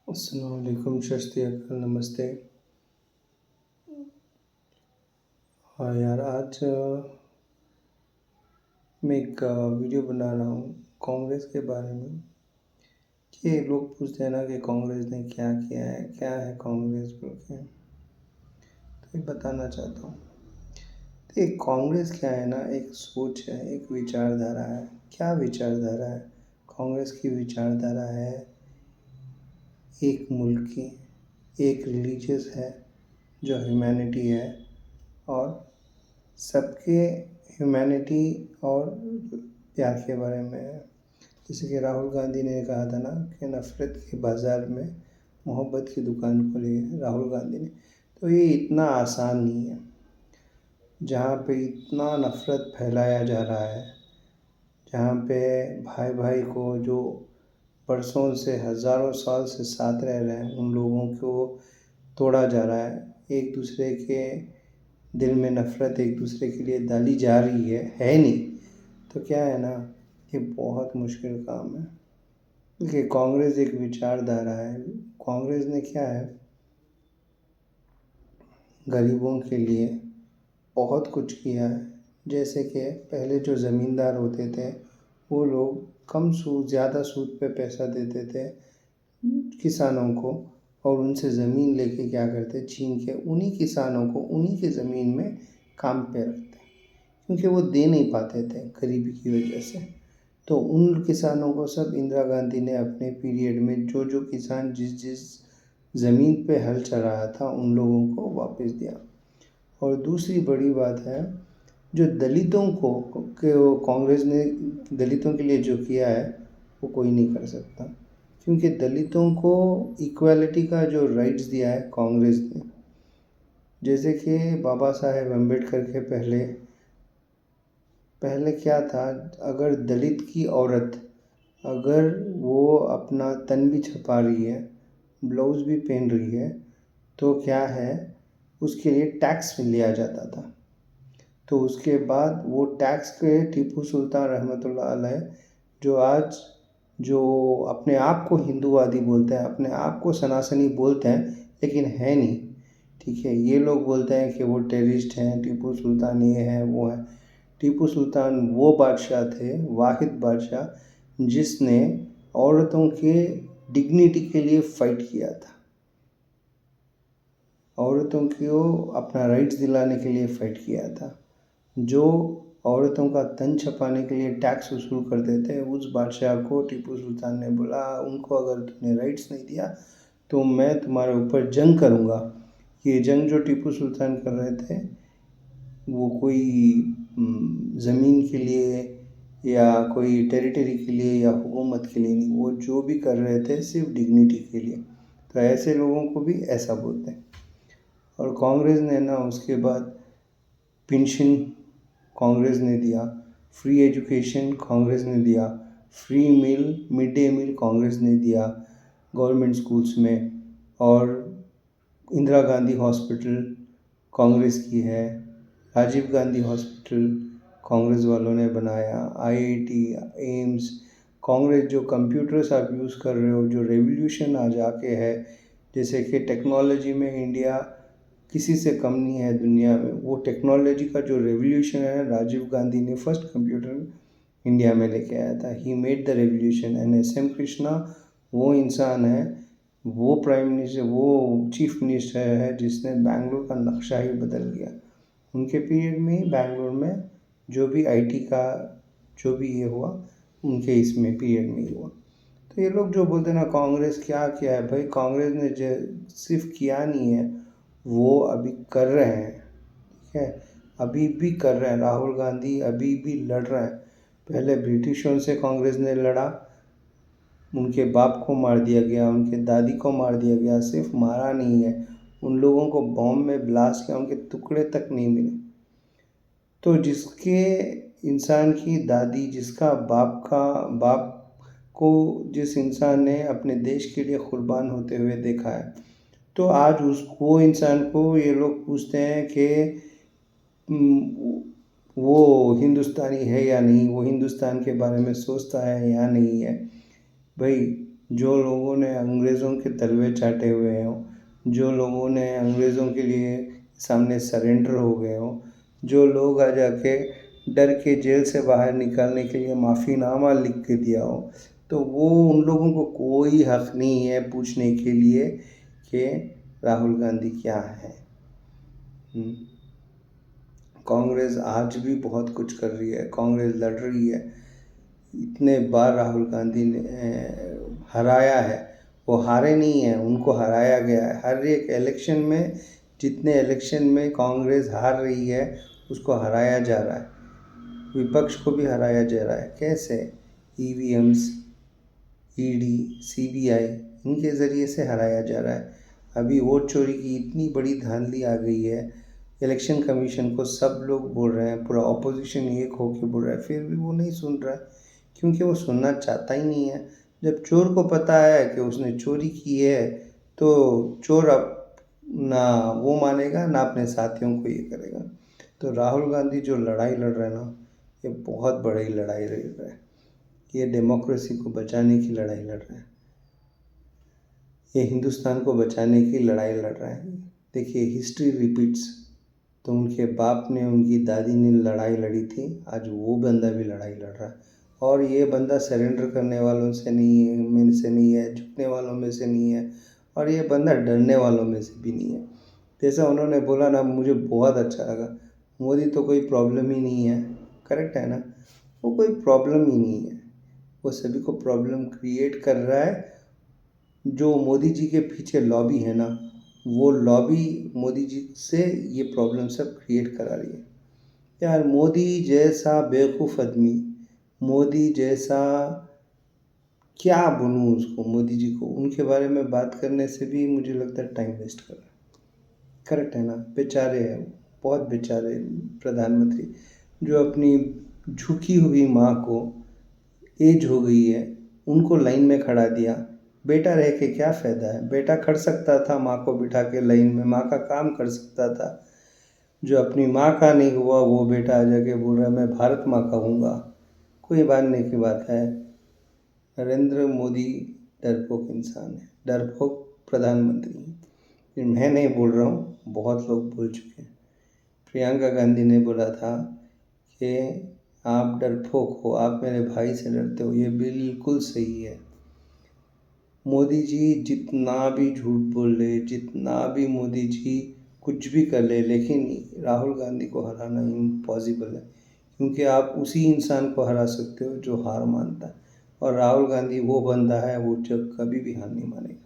अस्सलाम वालेकुम, शस्ती अकाल, नमस्ते। हाँ यार, आज मैं एक वीडियो बना रहा हूँ कांग्रेस के बारे में कि लोग पूछते हैं ना कि कांग्रेस ने क्या किया है, क्या है कांग्रेस बोल के। तो ये बताना चाहता हूँ। तो एक कांग्रेस क्या है ना, एक सोच है, एक विचारधारा है। क्या विचारधारा है? कांग्रेस की विचारधारा है एक मुल्क की, एक रिलीजियस है जो ह्यूमैनिटी है, और सबके ह्यूमैनिटी और प्यार के बारे में है। जैसे कि राहुल गांधी ने कहा था ना कि नफ़रत के बाज़ार में मोहब्बत की दुकान खोली है राहुल गांधी ने। तो ये इतना आसान नहीं है। जहाँ पे इतना नफ़रत फैलाया जा रहा है, जहाँ पे भाई भाई को जो बरसों से हज़ारों साल से साथ रह रहे हैं उन लोगों को तोड़ा जा रहा है, एक दूसरे के दिल में नफ़रत एक दूसरे के लिए डाली जा रही है नहीं। तो क्या है ना, ये बहुत मुश्किल काम है। देखिए, कांग्रेस एक विचारधारा है। कांग्रेस ने क्या है, गरीबों के लिए बहुत कुछ किया है। जैसे कि पहले जो ज़मींदार होते थे वो लोग कम सूद ज़्यादा सूद पे पैसा देते थे किसानों को, और उनसे ज़मीन लेके क्या करते, छीन के उन्हीं किसानों को उन्हीं के ज़मीन में काम पे रखते, क्योंकि वो दे नहीं पाते थे गरीबी की वजह से। तो उन किसानों को सब इंदिरा गांधी ने अपने पीरियड में जो जो किसान जिस जिस ज़मीन पे हल चलाया था उन लोगों को वापस दिया। और दूसरी बड़ी बात है, जो दलितों को कांग्रेस ने दलितों के लिए जो किया है वो कोई नहीं कर सकता, क्योंकि दलितों को इक्वालिटी का जो राइट्स दिया है कांग्रेस ने। जैसे कि बाबा साहेब अम्बेडकर के पहले पहले क्या था, अगर दलित की औरत अगर वो अपना तन भी छुपा रही है, ब्लाउज़ भी पहन रही है, तो क्या है, उसके लिए टैक्स लिया जाता था। तो उसके बाद वो टैक्स के टीपू सुल्तान रहमतुल्लाह अलैह, जो आज जो अपने आप को हिंदूवादी बोलते हैं, अपने आप को सनातनी बोलते हैं, लेकिन है नहीं। ठीक है, ये लोग बोलते हैं कि वो टेररिस्ट हैं, टीपू सुल्तान ये है वो है। टीपू सुल्तान वो बादशाह थे, वाहिद बादशाह, जिसने औरतों के डिग्निटी के लिए फ़ाइट किया था, औरतों को अपना राइट्स दिलाने के लिए फ़ाइट किया था। जो औरतों का तन छपाने के लिए टैक्स वसूल करते थे, उस बादशाह को टीपू सुल्तान ने बोला, उनको अगर तुमने राइट्स नहीं दिया तो मैं तुम्हारे ऊपर जंग करूँगा। ये जंग जो टीपू सुल्तान कर रहे थे वो कोई ज़मीन के लिए या कोई टेरिटरी के लिए या हुकूमत के लिए नहीं, वो जो भी कर रहे थे सिर्फ डिग्निटी के लिए। तो ऐसे लोगों को भी ऐसा बोलते हैं। और कांग्रेस ने ना उसके बाद पेंशन कांग्रेस ने दिया, फ्री एजुकेशन कांग्रेस ने दिया, free meal mid day meal Congress ने दिया गवर्नमेंट स्कूल्स में। और इंदिरा गांधी हॉस्पिटल कांग्रेस की है, राजीव गांधी हॉस्पिटल कांग्रेस वालों ने बनाया, आईआईटी, एम्स। कांग्रेस जो कंप्यूटर्स आप यूज़ कर रहे हो, जो रेवोल्यूशन आज आके है, जैसे कि टेक्नोलॉजी में इंडिया किसी से कम नहीं है दुनिया में, वो टेक्नोलॉजी का जो रेवोल्यूशन है, राजीव गांधी ने फर्स्ट कंप्यूटर इंडिया में लेके आया था। He made the revolution. And S M Krishna वो इंसान है, वो प्राइम मिनिस्टर, वो चीफ मिनिस्टर है जिसने बैंगलोर का नक्शा ही बदल दिया। उनके पीरियड में ही बैंगलोर में जो भी आईटी का जो भी ये हुआ, उनके इसमें पीरियड में ही हुआ। तो ये लोग जो बोलते हैं ना कांग्रेस क्या किया है, भाई कांग्रेस ने सिर्फ किया नहीं है, वो अभी कर रहे हैं। ठीक है, अभी भी कर रहे हैं। राहुल गांधी अभी भी लड़ रहे हैं। पहले ब्रिटिशों से कांग्रेस ने लड़ा, उनके बाप को मार दिया गया, उनके दादी को मार दिया गया। सिर्फ मारा नहीं है, उन लोगों को बॉम्ब में ब्लास्ट किया, उनके टुकड़े तक नहीं मिले। तो जिसके इंसान की दादी, जिसका बाप को जिस इंसान ने अपने देश के लिए कुर्बान होते हुए देखा है, तो आज वो इंसान को ये लोग पूछते हैं कि वो हिंदुस्तानी है या नहीं, वो हिंदुस्तान के बारे में सोचता है या नहीं है। भाई जो लोगों ने अंग्रेज़ों के तलवे चाटे हुए हों, जो लोगों ने अंग्रेज़ों के लिए सामने सरेंडर हो गए हों, जो लोग आ जाके डर के जेल से बाहर निकालने के लिए माफ़ीनामा लिख के दिया हो, तो वो उन लोगों को कोई हक़ नहीं है पूछने के लिए कि राहुल गांधी क्या है। कांग्रेस आज भी बहुत कुछ कर रही है, कांग्रेस लड़ रही है। इतने बार राहुल गांधी ने हराया है, वो हारे नहीं हैं, उनको हराया गया है। हर एक इलेक्शन में, जितने इलेक्शन में कांग्रेस हार रही है उसको हराया जा रहा है, विपक्ष को भी हराया जा रहा है। कैसे? ईवीएम्स, ईडी, सीबीआई, इनके ज़रिए से हराया जा रहा है। अभी वोट चोरी की इतनी बड़ी धांधली आ गई है, इलेक्शन कमीशन को सब लोग बोल रहे हैं, पूरा ऑपोजिशन एक होके बोल रहा है, फिर भी वो नहीं सुन रहा है, क्योंकि वो सुनना चाहता ही नहीं है। जब चोर को पता है कि उसने चोरी की है, तो चोर अब ना वो मानेगा ना अपने साथियों को ये करेगा। तो राहुल गांधी जो लड़ाई लड़ रहे हैं ना, ये बहुत बड़ी लड़ाई लड़ रहे हैं। ये डेमोक्रेसी को बचाने की लड़ाई लड़ रहे हैं, ये हिंदुस्तान को बचाने की लड़ाई लड़ रहे हैं। देखिए, हिस्ट्री रिपीट्स। तो उनके बाप ने, उनकी दादी ने लड़ाई लड़ी थी, आज वो बंदा भी लड़ाई लड़ रहा है। और ये बंदा सरेंडर करने वालों से नहीं है, में से नहीं है, झुकने वालों में से नहीं है, और ये बंदा डरने वालों में से भी नहीं है। जैसा उन्होंने बोला ना, मुझे बहुत अच्छा लगा। मोदी तो कोई प्रॉब्लम ही नहीं है। करेक्ट है ना? वो कोई प्रॉब्लम ही नहीं है, वो सभी को प्रॉब्लम क्रिएट कर रहा है। जो मोदी जी के पीछे लॉबी है ना, वो लॉबी मोदी जी से ये प्रॉब्लम सब क्रिएट करा रही है। यार, मोदी जैसा बेवकूफ़ आदमी, मोदी जैसा, क्या बोलूँ उसको, मोदी जी को, उनके बारे में बात करने से भी मुझे लगता है टाइम वेस्ट कर रहा है। करेक्ट है ना? बेचारे हैं, बहुत बेचारे प्रधानमंत्री, जो अपनी झुकी हुई माँ को, एज हो गई है, उनको लाइन में खड़ा दिया। बेटा रह के क्या फ़ायदा है? बेटा खड़ सकता था माँ को बिठा के लाइन में, माँ का काम कर सकता था। जो अपनी माँ का नहीं हुआ, वो बेटा आ जाके बोल रहा है मैं भारत माँ का हूँगा। कोई मानने की बात है? नरेंद्र मोदी डरपोक इंसान है, डरपोक प्रधानमंत्री हैं। ये मैं नहीं बोल रहा हूँ, बहुत लोग बोल चुके हैं। प्रियंका गांधी ने बोला था कि आप डरपोक हो, आप मेरे भाई से डरते हो। ये बिल्कुल सही है। मोदी जी जितना भी झूठ बोल ले, जितना भी मोदी जी कुछ भी कर ले, लेकिन राहुल गांधी को हराना इम्पॉसिबल है, क्योंकि आप उसी इंसान को हरा सकते हो जो हार मानता है। और राहुल गांधी वो बंदा है, वो जब कभी भी हार नहीं मानेगा।